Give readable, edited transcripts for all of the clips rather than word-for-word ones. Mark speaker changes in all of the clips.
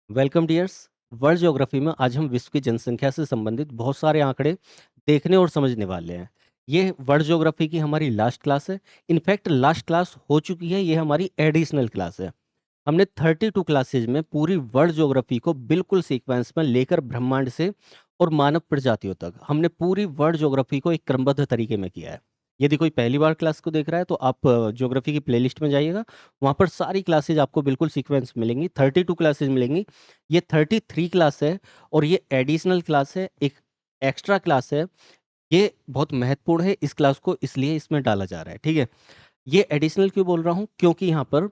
Speaker 1: Welcome dears. World geography में आज हम विश्व की जनसंख्या से संबंधित बहुत सारे आंकड़े देखने और समझने वाले हैं। ये वर्ल्ड ज्योग्राफी की हमारी लास्ट क्लास है। इनफैक्ट लास्ट क्लास हो चुकी है, ये हमारी एडिशनल क्लास है। हमने 32 क्लासेज में पूरी वर्ल्ड ज्योग्राफी को बिल्कुल सीक्वेंस में लेकर ब्रह्मांड से और मानव प्रजातियों तक हमने पूरी वर्ल्ड ज्योग्राफी को एक क्रमबद्ध तरीके में किया है। यदि कोई पहली बार क्लास को देख रहा है तो आप ज्योग्राफी की प्लेलिस्ट में जाइएगा। वहाँ पर सारी क्लासेज आपको बिल्कुल सीक्वेंस मिलेंगी, 32 क्लासेज मिलेंगी। ये 33 क्लास है और ये एडिशनल क्लास है, एक एक्स्ट्रा क्लास है। ये बहुत महत्वपूर्ण है, इस क्लास को इसलिए इसमें डाला जा रहा है। ठीक है, ये एडिशनल क्यों बोल रहा हूँ, क्योंकि यहाँ पर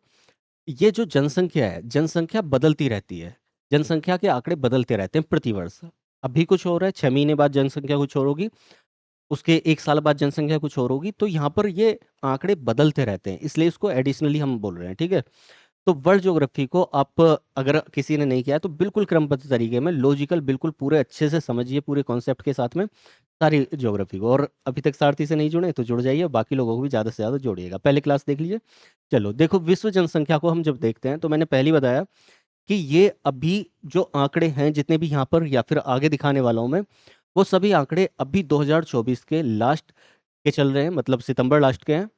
Speaker 1: ये जो जनसंख्या है, जनसंख्या बदलती रहती है। जनसंख्या के आंकड़े बदलते रहते हैं प्रतिवर्ष। अभी कुछ हो रहा है, 6 महीने बाद जनसंख्या कुछ और होगी, उसके 1 साल बाद जनसंख्या कुछ और होगी। तो यहाँ पर ये आंकड़े बदलते रहते हैं, इसलिए इसको एडिशनली हम बोल रहे हैं। ठीक है, तो वर्ल्ड ज्योग्राफी को आप अगर किसी ने नहीं किया है तो बिल्कुल क्रमबद्ध तरीके में लॉजिकल बिल्कुल पूरे अच्छे से समझिए, पूरे कॉन्सेप्ट के साथ में सारी ज्योग्राफी को। और अभी तक सारथी से नहीं जुड़े तो जुड़ जाइए, बाकी लोगों को भी ज़्यादा से ज़्यादा जोड़िएगा। पहले क्लास देख लीजिए। चलो देखो, विश्व जनसंख्या को हम जब देखते हैं तो मैंने पहले ही बताया कि ये अभी जो आंकड़े हैं जितने भी यहाँ पर या फिर आगे दिखाने वाला हूं मैं, वो सभी आंकड़े अभी 2024 के लास्ट के चल रहे हैं, मतलब सितंबर लास्ट के हैं।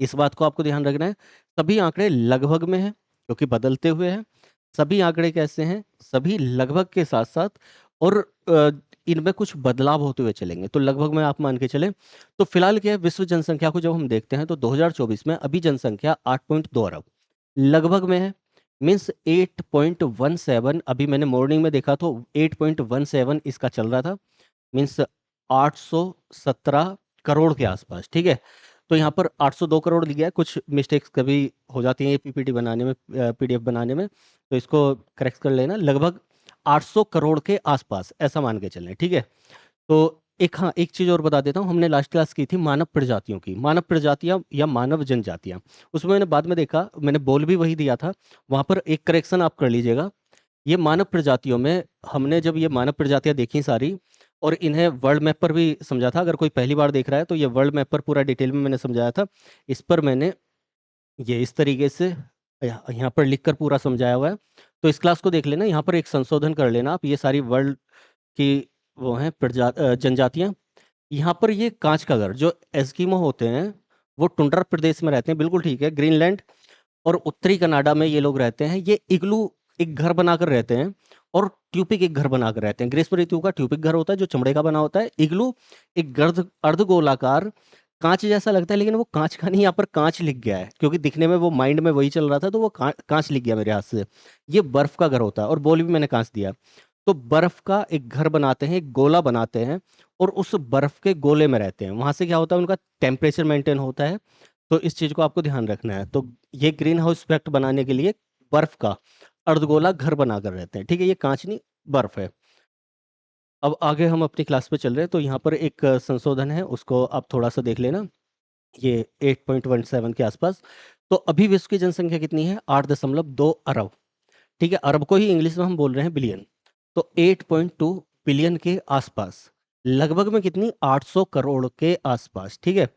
Speaker 1: इस बात को आपको ध्यान रखना है। सभी आंकड़े लगभग में हैं क्योंकि बदलते हुए हैं। सभी आंकड़े कैसे हैं, सभी लगभग के साथ साथ और इनमें कुछ बदलाव होते हुए चलेंगे, तो लगभग में आप मान के चलें। तो फिलहाल क्या है, विश्व जनसंख्या को जब हम देखते हैं तो 2024 में अभी जनसंख्या 8.2 अरब लगभग में है। मीन्स 8.17, अभी मैंने मॉर्निंग में देखा तो 8.17 इसका चल रहा था। मीन्स 817 करोड़ के आसपास। ठीक है, तो यहाँ पर 802 करोड़ लिया है। कुछ मिस्टेक्स कभी हो जाती हैं पीपीटी बनाने में, पीडीएफ बनाने में, तो इसको करेक्ट कर लेना। लगभग 800 करोड़ के आसपास ऐसा मान के चलें। ठीक है, तो एक, हाँ, एक चीज और बता देता हूँ। हमने लास्ट क्लास की थी मानव प्रजातियों की, मानव प्रजातियां या मानव जनजातियां। उसमें मैंने बाद में देखा, मैंने बोल भी वही दिया था। वहां पर एक करेक्शन आप कर लीजिएगा। ये मानव प्रजातियों में हमने जब ये मानव प्रजातियां देखी सारी और इन्हें वर्ल्ड मैप पर भी समझा था। अगर कोई पहली बार देख रहा है तो ये वर्ल्ड मैप पर पूरा डिटेल में मैंने समझाया था। इस पर मैंने ये इस तरीके से यहाँ पर लिखकर पूरा समझाया हुआ है। तो इस क्लास को देख लेना, यहाँ पर एक संशोधन कर लेना आप। ये सारी वर्ल्ड की वो हैं जनजातियां। यहाँ पर ये कांच का घर, जो एस्किमो होते हैं वो टुंड्रा प्रदेश में रहते हैं, बिल्कुल ठीक है, ग्रीनलैंड और उत्तरी कनाडा में ये लोग रहते हैं। ये इग्लू एक घर बनाकर रहते हैं और ट्यूपिक एक घर बनाकर रहते हैं। ग्रीष्म ऋतु का ट्यूपिक घर होता है जो चमड़े का बना होता है। इग्लू एक गर्द अर्धगोलाकार कांच जैसा लगता है, लेकिन वो कांच का नहीं, यहाँ पर कांच लिख गया है क्योंकि दिखने में वो माइंड में वही चल रहा था, तो वो कांच लिख गया मेरे हाथ से। ये बर्फ का घर होता है और बोल भी मैंने कांच दिया। तो बर्फ का एक घर बनाते हैं, एक गोला बनाते हैं और उस बर्फ के गोले में रहते हैं। वहां से क्या होता है, उनका टेम्परेचर मेंटेन होता है। तो इस चीज को आपको ध्यान रखना है। तो ये ग्रीन हाउस इफेक्ट बनाने के लिए बर्फ का अर्धगोला घर बनाकर रहते हैं। ठीक है, ये कांच नहीं, बर्फ है। अब आगे हम अपनी क्लास पे चल रहे हैं, तो यहाँ पर एक संशोधन है, उसको आप थोड़ा सा देख लेना। ये 8.17 के आसपास। तो अभी विश्व की जनसंख्या कितनी है, 8.2 अरब। ठीक है, अरब को ही इंग्लिश में हम बोल रहे हैं बिलियन। तो 8.2 बिलियन के आसपास, लगभग में कितनी, 800 करोड़ के आसपास। ठीक है,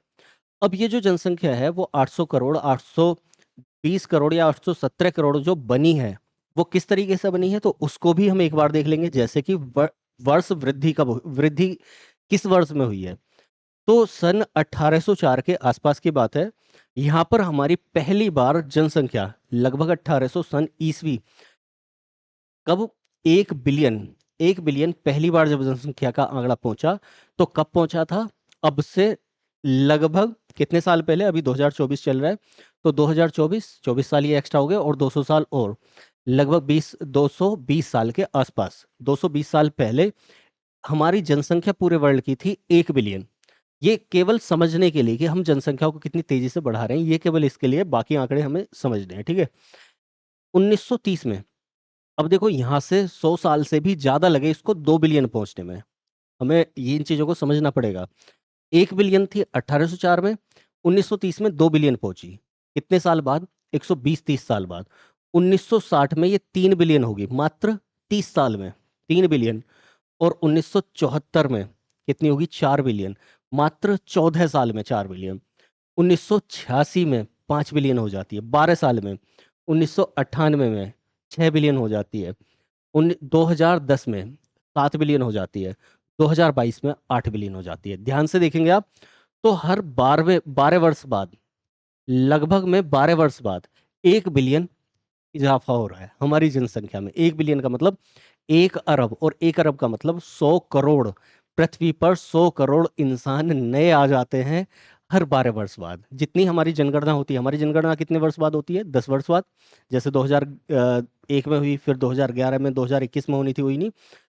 Speaker 1: अब ये जो जनसंख्या है वो 800 करोड़, 820 करोड़ या 817 करोड़ जो बनी है, वो किस तरीके से बनी है तो उसको भी हम एक बार देख लेंगे। जैसे कि वर्ष वृद्धि कब वृद्धि किस वर्ष में हुई है, तो सन 1804 के आसपास की बात है। यहाँ पर हमारी पहली बार जनसंख्या लगभग 1800 सन ईसवी, कब, 1 बिलियन, 1 बिलियन पहली बार जब जनसंख्या का आंकड़ा पहुंचा, तो कब पहुंचा था, अब से लगभग कितने साल पहले, अभी 2024 चल रहा है, तो 2024 24 साल ये एक्स्ट्रा हो गए और 200 साल और, लगभग 220 साल के आसपास, 220 साल पहले हमारी जनसंख्या पूरे वर्ल्ड की थी 1 बिलियन। ये केवल समझने के लिए कि हम जनसंख्या को कितनी तेजी से बढ़ा रहे हैं, ये केवल इसके लिए, बाकी आंकड़े हमें समझने हैं। ठीक है, 1930 में, अब देखो यहाँ से 100 साल से भी ज्यादा लगे इसको 2 बिलियन पहुंचने में। हमें ये इन चीजों को समझना पड़ेगा। 1 बिलियन थी 1804 में, 1930 में 2 बिलियन पहुंची। कितने साल बाद, 120-30 साल बाद। 1960 में ये 3 बिलियन होगी, मात्र 30 साल में 3 बिलियन। और 1974 में कितनी होगी, 4 बिलियन, मात्र 14 साल में 4 बिलियन। 1986 में 5 बिलियन हो जाती है 12 साल में। 1998 में 6 बिलियन हो जाती है। 2010 में 7 बिलियन हो जाती है, 2022 में 8 बिलियन हो जाती है। ध्यान से देखेंगे आप, तो हर 12 वर्ष बाद, लगभग में 12 वर्ष बाद 1 बिलियन इजाफा हो रहा है हमारी जनसंख्या में। 1 बिलियन का मतलब 1 अरब, और 1 अरब का मतलब 100 करोड़। पृथ्वी पर 100 करोड़ इंसान नए आ जाते हैं हर 12 वर्ष बाद। जितनी हमारी जनगणना होती है, हमारी जनगणना कितने वर्ष बाद होती है? 10 वर्ष बाद। जैसे 2001 में हुई, फिर 2011 में, 2021 में होनी थी, हुई नहीं।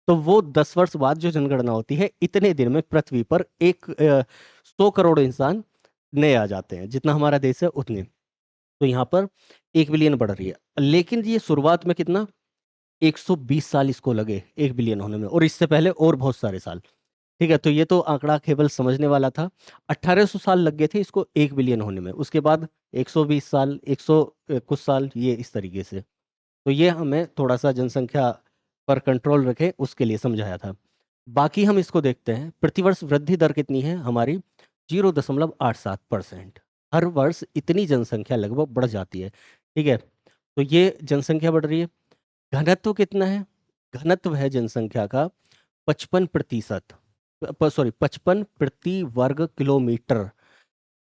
Speaker 1: तो वो 10 वर्ष बाद जो जनगणना होती है, इतने दिन में पृथ्वी पर 100 करोड़ इंसान नए आ जाते हैं। जितना हमारा देश है उतने। तो यहाँ पर 1 बिलियन बढ़ रही है, लेकिन ये शुरुआत में कितना, 120 साल इसको लगे 1 बिलियन होने में, और इससे पहले और बहुत सारे साल। ठीक है, तो ये तो आंकड़ा केवल समझने वाला था। 1800 साल लग गए थे इसको 1 बिलियन होने में, उसके बाद 120 साल, 100 कुछ साल, ये इस तरीके से। तो ये हमें थोड़ा सा जनसंख्या पर कंट्रोल रखें उसके लिए समझाया था। बाकी हम इसको देखते हैं, प्रतिवर्ष वृद्धि दर कितनी है हमारी? 0.87%। हर वर्ष इतनी जनसंख्या लगभग बढ़ जाती है। ठीक है, तो ये जनसंख्या बढ़ रही है। घनत्व कितना है? घनत्व है जनसंख्या का 55%, सॉरी 55 प्रति वर्ग किलोमीटर।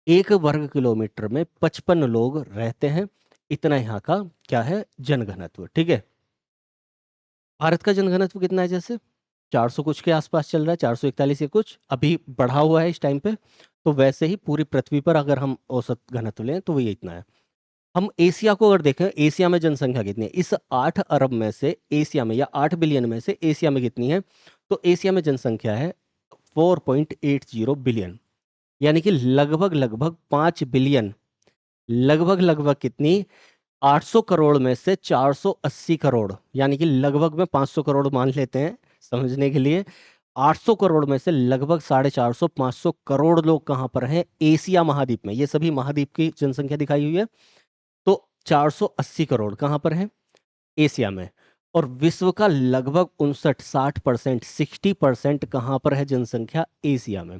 Speaker 1: 1 वर्ग किलोमीटर में 55 लोग रहते हैं, इतना यहाँ का क्या है, जनघनत्व। ठीक है, भारत का जनघनत्व कितना है? जैसे 400 कुछ के आसपास चल रहा है, 441 या कुछ, अभी बढ़ा हुआ है इस टाइम पे। तो वैसे ही पूरी पृथ्वी पर अगर हम औसत घनत्व लें तो वो ये इतना है। हम एशिया को अगर देखें, एशिया में जनसंख्या कितनी है? इस 8 अरब में से एशिया में, या 8 बिलियन में से एशिया में कितनी है? तो एशिया में जनसंख्या है 4.80 बिलियन, यानी कि लगभग लगभग 5 बिलियन। लगभग लगभग कितनी? 800 करोड़ में से 480 करोड़, यानी कि लगभग में 500 करोड़ मान लेते हैं समझने के लिए। 800 करोड़ में से लगभग 450 500 करोड़ लोग कहाँ पर हैं? एशिया महाद्वीप में। ये सभी महाद्वीप की जनसंख्या दिखाई हुई है। तो 480 करोड़ कहाँ पर है? एशिया में। और विश्व का लगभग 59 60%, 60% कहाँ पर है जनसंख्या? एशिया में।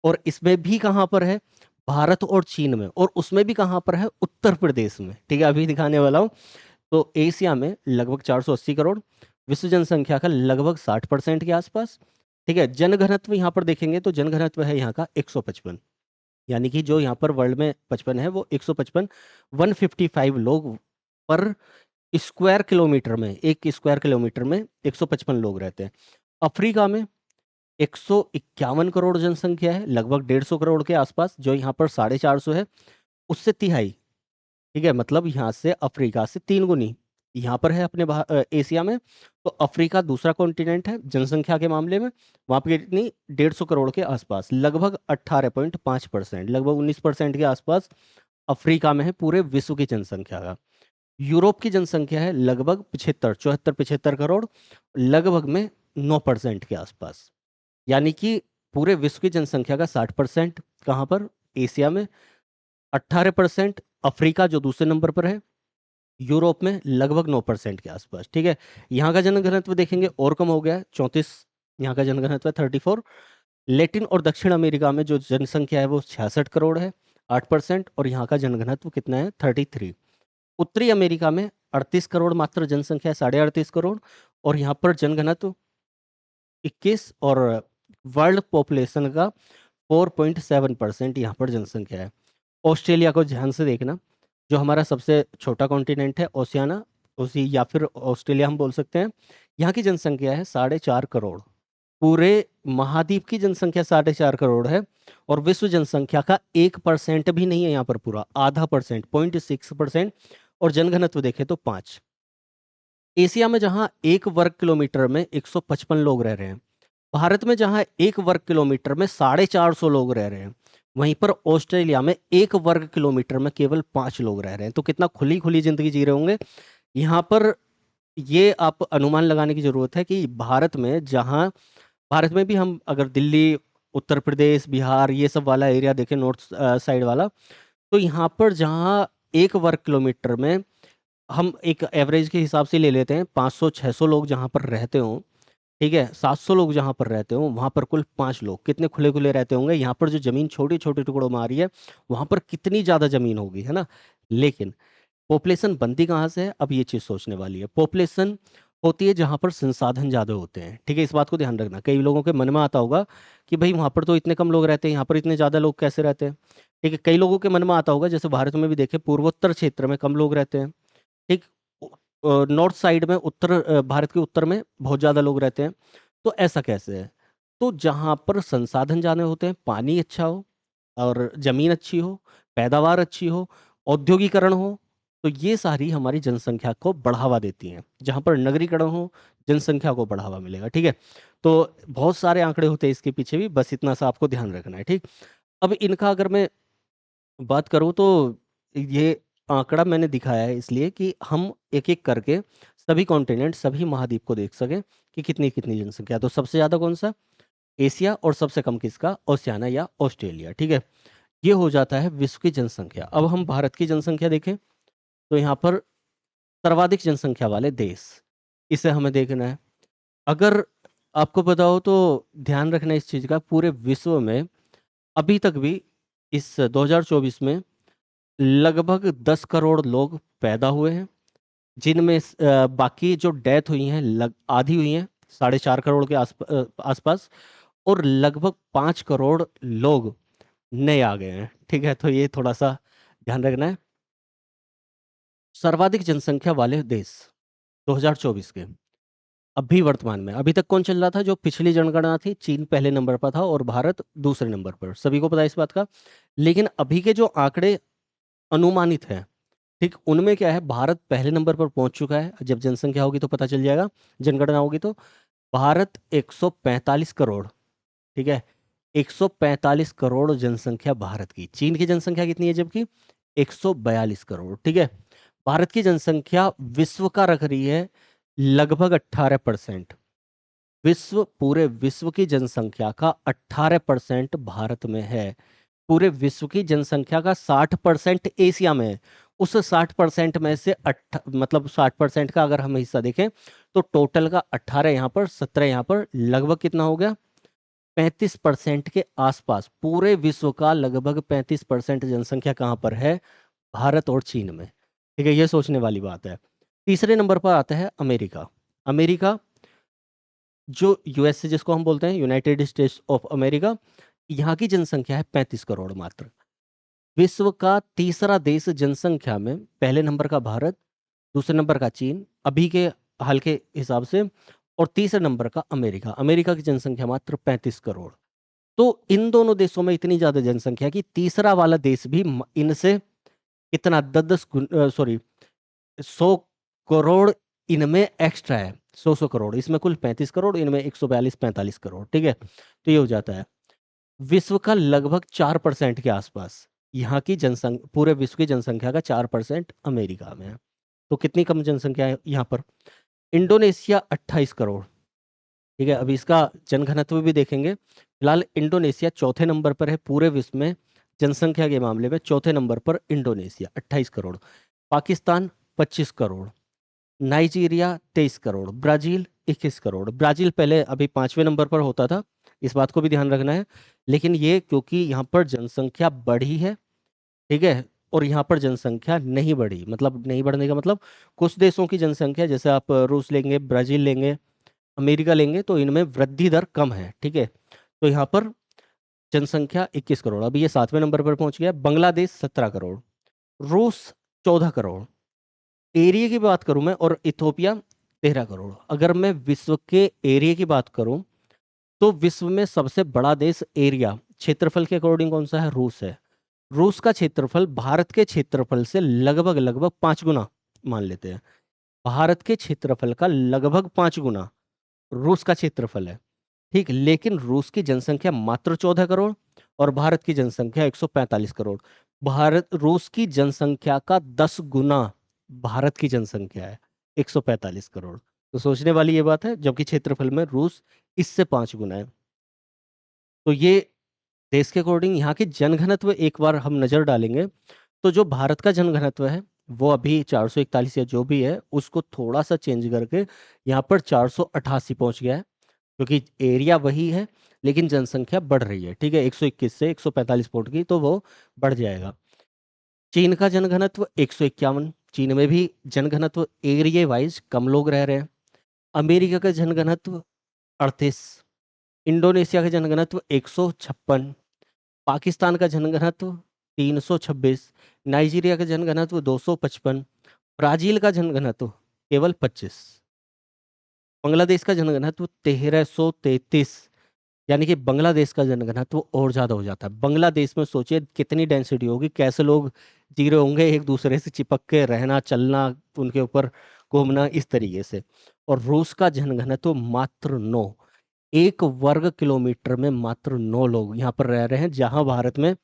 Speaker 1: और इसमें भी कहाँ पर है? भारत और चीन में। और उसमें भी कहाँ पर है? उत्तर प्रदेश में। ठीक है, अभी दिखाने वाला हूँ। तो एशिया में लगभग 480 करोड़, विश्व जनसंख्या का लगभग 60% के आसपास। ठीक है, जनघनत्व यहाँ पर देखेंगे तो जनघनत्व है यहाँ का 155, यानी कि जो यहाँ पर वर्ल्ड में 55 है, वो 155, 155 लोग पर स्क्वायर किलोमीटर में, 1 स्क्वायर किलोमीटर में 155 लोग रहते हैं। अफ्रीका में 151 करोड़ जनसंख्या है, लगभग 150 करोड़ के आसपास, जो यहाँ पर 450 है, उससे तिहाई। ठीक है, मतलब यहाँ से अफ्रीका से 3 गुनी यहाँ पर है अपने एशिया में। तो अफ्रीका दूसरा कॉन्टिनेंट है जनसंख्या के मामले में। वहाँ पे कितनी? 150 करोड़ के आसपास, लगभग 18.5%, लगभग 19% के आसपास अफ्रीका में है पूरे विश्व की जनसंख्या का। यूरोप की जनसंख्या है लगभग 75 लगभग में 9% के आसपास, यानी कि पूरे विश्व की जनसंख्या का 60% कहाँ पर? एशिया में। 18% अफ्रीका जो दूसरे नंबर पर है। यूरोप में लगभग 9% के आसपास। ठीक है, यहाँ का जनघनत्व देखेंगे और कम हो गया है, 34। यहाँ का जनघनत्व है 34। लेटिन और दक्षिण अमेरिका में जो जनसंख्या है वो 66 करोड़ है, 8%। और यहाँ का जनघनत्व कितना है? 33। उत्तरी अमेरिका में 38 करोड़ मात्र जनसंख्या है, 38.5 करोड़। और यहाँ पर जनघनत्व 21, और वर्ल्ड पॉपुलेशन का 4.7% यहाँ पर जनसंख्या है। ऑस्ट्रेलिया को ध्यान से देखना, जो हमारा सबसे छोटा कॉन्टिनेंट है, ओशियाना, उसी या फिर ऑस्ट्रेलिया हम बोल सकते हैं। यहाँ की जनसंख्या है 4.5 करोड़। पूरे महाद्वीप की जनसंख्या 4.5 करोड़ है, और विश्व जनसंख्या का 1% भी नहीं है यहाँ पर, पूरा आधा परसेंट, 0.6%। और जनघनत्व देखें तो 5। एशिया में जहाँ 1 वर्ग किलोमीटर में 155 लोग रह रहे हैं, भारत में जहाँ 1 वर्ग किलोमीटर में 450 लोग रह रहे हैं, वहीं पर ऑस्ट्रेलिया में 1 वर्ग किलोमीटर में केवल 5 लोग रह रहे हैं। तो कितना खुली खुली जिंदगी जी रहे होंगे यहाँ पर। ये आप अनुमान लगाने की जरूरत है कि भारत में भी हम अगर दिल्ली, उत्तर प्रदेश, बिहार, ये सब वाला एरिया देखें, नॉर्थ साइड वाला, तो यहाँ पर जहाँ 1 वर्ग किलोमीटर में हम एक एवरेज के हिसाब से ले लेते हैं, 500 600 लोग जहाँ पर रहते हों, ठीक है, 700 लोग जहाँ पर रहते हो, वहां पर कुल 5 लोग, कितने खुले खुले रहते होंगे। यहाँ पर जो जमीन छोटे छोटे टुकड़ों में आ रही है, वहां पर कितनी ज्यादा जमीन होगी, है ना। लेकिन पॉपुलेशन बनती कहाँ से है? अब ये चीज सोचने वाली है। पॉपुलेशन होती है जहाँ पर संसाधन ज़्यादा होते हैं, ठीक है? इस बात को ध्यान रखना। कई लोगों के मन में आता होगा कि भई वहाँ पर तो इतने कम लोग रहते हैं, यहाँ पर इतने ज़्यादा लोग कैसे रहते हैं? ठीक है? कई लोगों के मन में आता होगा जैसे भारत में भी देखें पूर्वोत्तर क्षेत्र में कम लोग रहते हैं, ठीक? नॉर्थ साइड में भारत के उत्तर में बहुत ज़्यादा लोग रहते हैं, तो ऐसा कैसे है? तो जहाँ पर संसाधन ज़्यादा होते हैं, पानी अच्छा हो और ज़मीन अच्छी हो, पैदावार अच्छी हो, औद्योगीकरण हो, तो ये सारी हमारी जनसंख्या को बढ़ावा देती हैं। जहाँ पर नगरीकरण हो, जनसंख्या को बढ़ावा मिलेगा, ठीक है? तो बहुत सारे आंकड़े होते हैं इसके पीछे भी, बस इतना सा आपको ध्यान रखना है, ठीक? अब इनका अगर मैं बात करूँ तो ये आंकड़ा मैंने दिखाया है इसलिए कि हम एक-एक करके सभी कॉन्टिनेंट, सभी महाद्वीप को देख सकें कि कितनी-कितनी जनसंख्या है। तो सबसे ज़्यादा कौन-सा? एशिया और सबसे कम किसका? ओशियाना या ऑस्ट्रेलिया, ठीक है? ये हो जाता है विश्व की जनसंख्या। अब हम भारत की जनसंख्या देखें, तो यहाँ पर सर्वाधिक जनसंख्या वाले देश, इसे हमें देखना है। अगर आपको पता हो तो ध्यान रखना इस चीज़ का, पूरे विश्व में अभी तक भी इस 2024 में लगभग 10 करोड़ लोग पैदा हुए हैं, जिनमें बाकी जो डेथ हुई हैं आधी हुई हैं, 4.5 करोड़ के आसपास, और लगभग 5 करोड़ लोग नए आ गए हैं, ठीक है? तो ये थोड़ा-सा ध्यान रखना है। सर्वाधिक जनसंख्या वाले देश 2024 के, अभी वर्तमान में, अभी तक कौन चल रहा था? जो पिछली जनगणना थी, चीन पहले नंबर पर था और भारत दूसरे नंबर पर, सभी को पता है इस बात का। लेकिन अभी के जो आंकड़े अनुमानित हैं, ठीक, उनमें क्या है, भारत पहले नंबर पर पहुंच चुका है। जब जनसंख्या होगी तो पता चल जाएगा, जनगणना होगी तो। भारत 145 करोड़, ठीक है? 145 करोड़ जनसंख्या भारत की। चीन की जनसंख्या कितनी है जबकि? 142 करोड़, ठीक है? भारत की जनसंख्या विश्व का रख रही है लगभग 18%। पूरे विश्व की जनसंख्या का 18% भारत में है। पूरे विश्व की जनसंख्या का 60% एशिया में है। उस 60% में से मतलब 60% का अगर हम हिस्सा देखें तो टोटल का 18 यहाँ पर, 17 यहाँ पर, लगभग कितना हो गया? 35% के आसपास। पूरे विश्व का लगभग 35% जनसंख्या कहाँ पर है? भारत और चीन में, ठीक है? ये सोचने वाली बात है। तीसरे नंबर पर आता है अमेरिका। अमेरिका, जो यूएसए जिसको हम बोलते हैं, यूनाइटेड स्टेट्स ऑफ अमेरिका, यहाँ की जनसंख्या है 35 करोड़ मात्र। विश्व का तीसरा देश जनसंख्या में, पहले नंबर का भारत, दूसरे नंबर का चीन अभी के हाल के हिसाब से, और तीसरे नंबर का अमेरिका। अमेरिका की जनसंख्या मात्र 35 करोड़। तो इन दोनों देशों में इतनी ज्यादा जनसंख्या कि तीसरा वाला देश भी इनसे कितना, 100 करोड़ इनमें एक्स्ट्रा है। 100 करोड़, इसमें कुल 35 करोड़, इनमें 142-45 करोड़, ठीक है? तो ये हो जाता है विश्व का लगभग 4% के आसपास। यहाँ की जनसंख्या, पूरे विश्व की जनसंख्या का 4% अमेरिका में है। तो कितनी कम जनसंख्या है यहाँ पर? इंडोनेशिया 28 करोड़, ठीक है? अभी इसका जनघनत्व भी देखेंगे। फिलहाल इंडोनेशिया चौथे नंबर पर है पूरे विश्व में, जनसंख्या के मामले में चौथे नंबर पर Indonesia 28 crore. Pakistan 25 crore, Nigeria 23 crore, Brazil 21 crore. Brazil पहले अभी 5वें नंबर पर होता था, इस बात को भी ध्यान रखना है। लेकिन ये क्योंकि यहाँ पर जनसंख्या बढ़ी है, ठीक है, और यहाँ पर जनसंख्या नहीं बढ़ी, मतलब नहीं बढ़ने का मतलब, कुछ देशों की जनसंख्या, जैसे आप रूस लेंगे, ब्राजील लेंगे, अमेरिका लेंगे, तो इनमें वृद्धि दर कम है, ठीक है? तो यहाँ पर जनसंख्या 21 करोड़, अभी ये 7वें नंबर पर पहुंच गया। बांग्लादेश 17 करोड़, रूस 14 करोड़, एरिया की बात करूं मैं, और इथोपिया 13 करोड़। अगर मैं विश्व के एरिया की बात करूं तो विश्व में सबसे बड़ा देश एरिया, क्षेत्रफल के अकॉर्डिंग कौन सा है? रूस है। रूस का क्षेत्रफल भारत के क्षेत्रफल से लगभग लगभग 5 गुना मान लेते हैं। भारत के क्षेत्रफल का लगभग 5 गुना रूस का क्षेत्रफल है, ठीक। लेकिन रूस की जनसंख्या मात्र 14 करोड़, और भारत की जनसंख्या 145 करोड़। रूस की जनसंख्या का 10 गुना भारत की जनसंख्या है, 145 करोड़। तो सोचने वाली ये बात है, जबकि क्षेत्रफल में रूस इससे 5 गुना है। तो ये देश के अकॉर्डिंग यहाँ की जनघनत्व एक बार हम नजर डालेंगे, तो जो भारत का जनघनत्व है वो अभी 441 या जो भी है, उसको थोड़ा सा चेंज करके यहाँ पर 488 पहुंच गया है, क्योंकि एरिया वही है लेकिन जनसंख्या बढ़ रही है, ठीक है? 121 से 145 फुट की, तो वो बढ़ जाएगा। चीन का जनघनत्व 151, चीन में भी जनघनत्व एरिया वाइज कम लोग रह रहे हैं, अमेरिका का जनघनत्व 38, इंडोनेशिया का जनघनत्व 156, पाकिस्तान का जनघनत्व 326, नाइजीरिया का जनघनत्व 255, ब्राजील का जनघनत्व केवल 25, बांग्लादेश का जनघनत्व 1333। यानी कि बांग्लादेश का जनघनत्व और ज्यादा हो जाता है। बांग्लादेश में सोचिए कितनी डेंसिटी होगी, कैसे लोग जी रहे होंगे, एक दूसरे से चिपक के रहना, चलना, उनके ऊपर घूमना, इस तरीके से। और रूस का जनघनत्व मात्र 9, 1 वर्ग किलोमीटर में मात्र 9 लोग यहाँ पर रह रहे हैं, जहां भारत में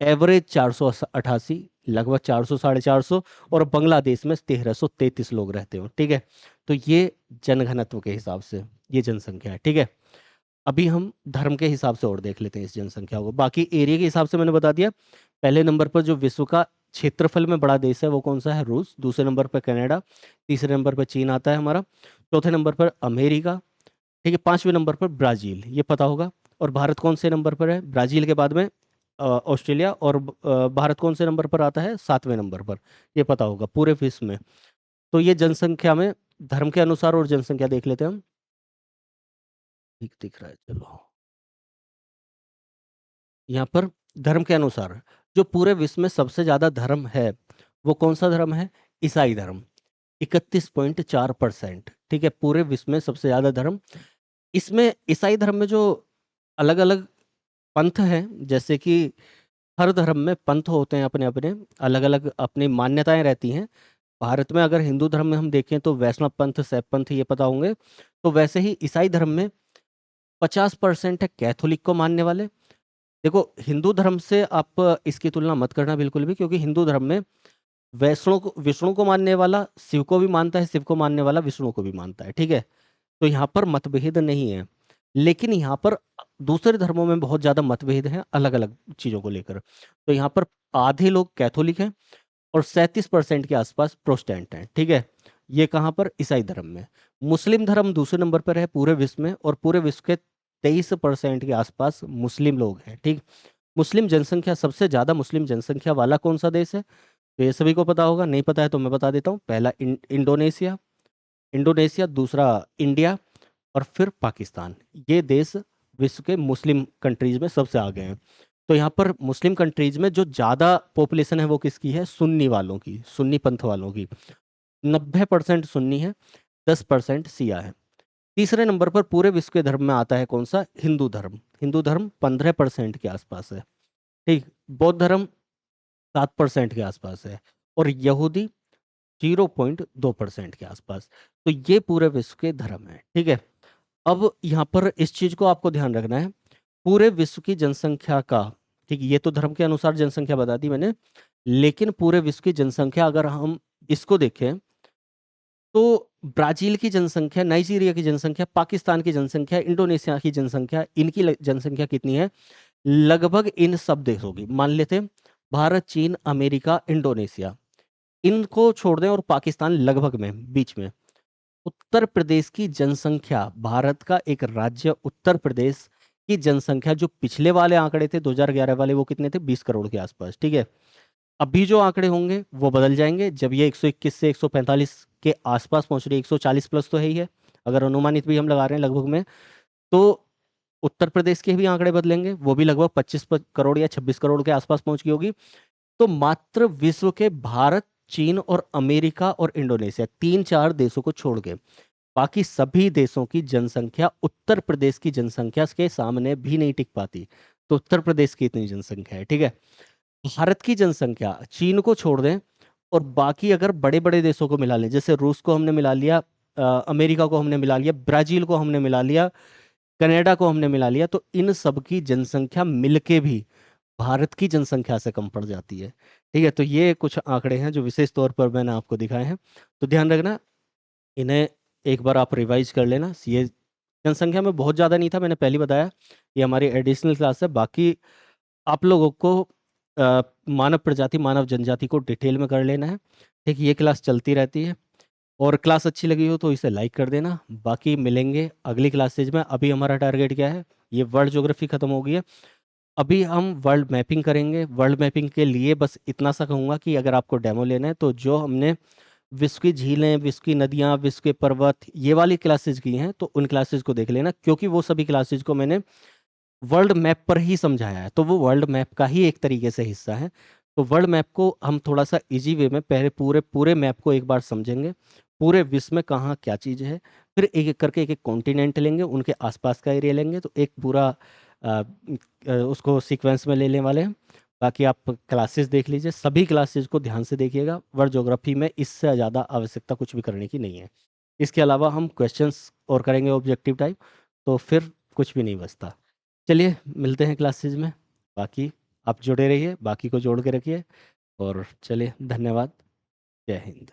Speaker 1: एवरेज 488, लगभग 400 450, और बांग्लादेश में 1333 लोग रहते हो। ठीक है, तो ये जनघनत्व के हिसाब से ये जनसंख्या है। ठीक है, अभी हम धर्म के हिसाब से और देख लेते हैं इस जनसंख्या को। बाकी एरिया के हिसाब से मैंने बता दिया। पहले नंबर पर जो विश्व का क्षेत्रफल में बड़ा देश है वो कौन सा है? रूस। दूसरे नंबर पर कनाडा। तीसरे नंबर पर चीन आता है हमारा। चौथे नंबर पर अमेरिका। ठीक है, पांचवें नंबर पर ब्राजील, ये पता होगा। और भारत कौन से नंबर पर है? ब्राजील के बाद में ऑस्ट्रेलिया। और भारत कौन से नंबर पर आता है? 7वें नंबर पर, ये पता होगा पूरे विश्व में। तो ये जनसंख्या में धर्म के अनुसार और जनसंख्या देख लेते हैं हम। ठीक दिख रहा है, चलो। यहाँ पर धर्म के अनुसार जो पूरे विश्व में सबसे ज्यादा धर्म है वो कौन सा धर्म है? ईसाई धर्म, 31.4%। ठीक है, पूरे विश्व में सबसे ज्यादा धर्म। इसमें ईसाई धर्म में जो अलग अलग पंथ हैं, जैसे कि हर धर्म में पंथ होते हैं अपने अपने, अलग अलग अपनी मान्यताएं रहती हैं। भारत में अगर हिंदू धर्म में हम देखें तो वैष्णव पंथ, शैव पंथ, ये पता होंगे। तो वैसे ही ईसाई धर्म में 50% है कैथोलिक को मानने वाले। देखो, हिंदू धर्म से आप इसकी तुलना मत करना बिल्कुल भी, क्योंकि हिंदू धर्म में विष्णु को मानने वाला शिव को भी मानता है, शिव को मानने वाला विष्णु को भी मानता है। ठीक है, तो यहाँ पर मतभेद नहीं है। लेकिन यहाँ पर दूसरे धर्मों में बहुत ज्यादा मतभेद हैं अलग अलग चीजों को लेकर। तो यहाँ पर आधे लोग कैथोलिक हैं और 37% के आसपास प्रोटेस्टेंट हैं। ठीक है, ये कहाँ पर? ईसाई धर्म में। मुस्लिम धर्म दूसरे नंबर पर है पूरे विश्व में, और पूरे विश्व के 23% के आसपास मुस्लिम लोग हैं। ठीक, मुस्लिम जनसंख्या, सबसे ज्यादा मुस्लिम जनसंख्या वाला कौन सा देश है? तो ये सभी को पता होगा, नहीं पता है तो मैं बता देता हूँ। पहला इंडोनेशिया, इंडोनेशिया। दूसरा इंडिया, और फिर पाकिस्तान। ये देश विश्व के मुस्लिम कंट्रीज में सबसे आगे हैं। तो यहाँ पर मुस्लिम कंट्रीज में जो ज्यादा पॉपुलेशन है वो किसकी है? सुन्नी वालों की, सुन्नी पंथ वालों की। 90% सुन्नी है, 10% सिया है। तीसरे नंबर पर पूरे विश्व के धर्म में आता है कौन सा? हिंदू धर्म। हिंदू धर्म 15% के आसपास है। ठीक, बौद्ध धर्म 7% के आसपास है, और यहूदी 0.2% के आसपास। तो ये पूरे विश्व के धर्म है। ठीक है, अब यहाँ पर इस चीज को आपको ध्यान रखना है, पूरे विश्व की जनसंख्या का। ठीक, ये तो धर्म के अनुसार जनसंख्या बता दी मैंने, लेकिन पूरे विश्व की जनसंख्या अगर हम इसको देखें तो ब्राजील की जनसंख्या, नाइजीरिया की जनसंख्या, पाकिस्तान की जनसंख्या, इंडोनेशिया की जनसंख्या, इनकी जनसंख्या कितनी है? लगभग इन सब देशों की मान लेते हैं, भारत, चीन, अमेरिका, इंडोनेशिया, इनको छोड़ दें, और पाकिस्तान लगभग में बीच में। उत्तर प्रदेश की जनसंख्या, भारत का एक राज्य उत्तर प्रदेश की जनसंख्या, जो पिछले वाले आंकड़े थे 2011 वाले, वो कितने थे? 20 करोड़ के आसपास। ठीक है, अभी जो आंकड़े होंगे वो बदल जाएंगे जब ये 121 से 145 के आसपास पहुंच रही है। 140 प्लस तो है ही है, अगर अनुमानित भी हम लगा रहे हैं लगभग में, तो उत्तर प्रदेश के भी आंकड़े बदलेंगे, वो भी लगभग 25 करोड़ या 26 करोड़ के आसपास पहुंच गई होगी। तो मात्र विश्व के भारत, चीन और अमेरिका और इंडोनेशिया, 3-4 देशों को छोड़ के बाकी सभी देशों की जनसंख्या उत्तर प्रदेश की जनसंख्या के सामने भी नहीं टिक पाती। तो उत्तर प्रदेश की इतनी जनसंख्या है। ठीक है, भारत की जनसंख्या चीन को छोड़ दें और बाकी अगर बड़े बड़े देशों को मिला लें, जैसे रूस को हमने मिला लिया, अमेरिका को हमने मिला लिया, ब्राजील को हमने मिला लिया, कनाडा को हमने मिला लिया, तो इन सब की जनसंख्या मिलके भी भारत की जनसंख्या से कम पड़ जाती है। ठीक है, तो ये कुछ आंकड़े हैं जो विशेष तौर पर मैंने आपको दिखाए हैं, तो ध्यान रखना, इन्हें एक बार आप रिवाइज कर लेना। ये जनसंख्या में बहुत ज़्यादा नहीं था, मैंने पहले बताया, ये हमारी एडिशनल क्लास है। बाकी आप लोगों को मानव प्रजाति, मानव जनजाति को डिटेल में कर लेना है। ठीक, ये क्लास चलती रहती है, और क्लास अच्छी लगी हो तो इसे लाइक कर देना। बाकी मिलेंगे अगली क्लासेज में। अभी हमारा टारगेट क्या है? ये वर्ल्ड ज्योग्राफी खत्म हो गई है, अभी हम वर्ल्ड मैपिंग करेंगे। वर्ल्ड मैपिंग के लिए बस इतना सा कहूँगा कि अगर आपको डेमो लेना है तो जो हमने विश्व की झीलें, विश्व की नदियाँ, विश्व के पर्वत, ये वाली क्लासेज की हैं, तो उन क्लासेज को देख लेना, क्योंकि वो सभी क्लासेज को मैंने वर्ल्ड मैप पर ही समझाया है, तो वो वर्ल्ड मैप का ही एक तरीके से हिस्सा है। तो वर्ल्ड मैप को हम थोड़ा सा इजी वे में पहले पूरे पूरे मैप को एक बार समझेंगे, पूरे विश्व में कहाँ क्या चीज़ है, फिर एक एक करके एक एक कॉन्टिनेंट लेंगे, उनके आसपास का एरिया लेंगे, तो एक पूरा उसको सीक्वेंस में लेने वाले हैं। बाकी आप क्लासेस देख लीजिए, सभी क्लासेस को ध्यान से देखिएगा, वर्ल्ड ज्योग्राफी में इससे ज़्यादा आवश्यकता कुछ भी करने की नहीं है। इसके अलावा हम क्वेश्चंस और करेंगे ऑब्जेक्टिव टाइप, तो फिर कुछ भी नहीं बचता। चलिए मिलते हैं क्लासेज में। बाकी आप जुड़े रहिए, बाकी को जोड़ के रखिए, और चलिए धन्यवाद। जय हिंद।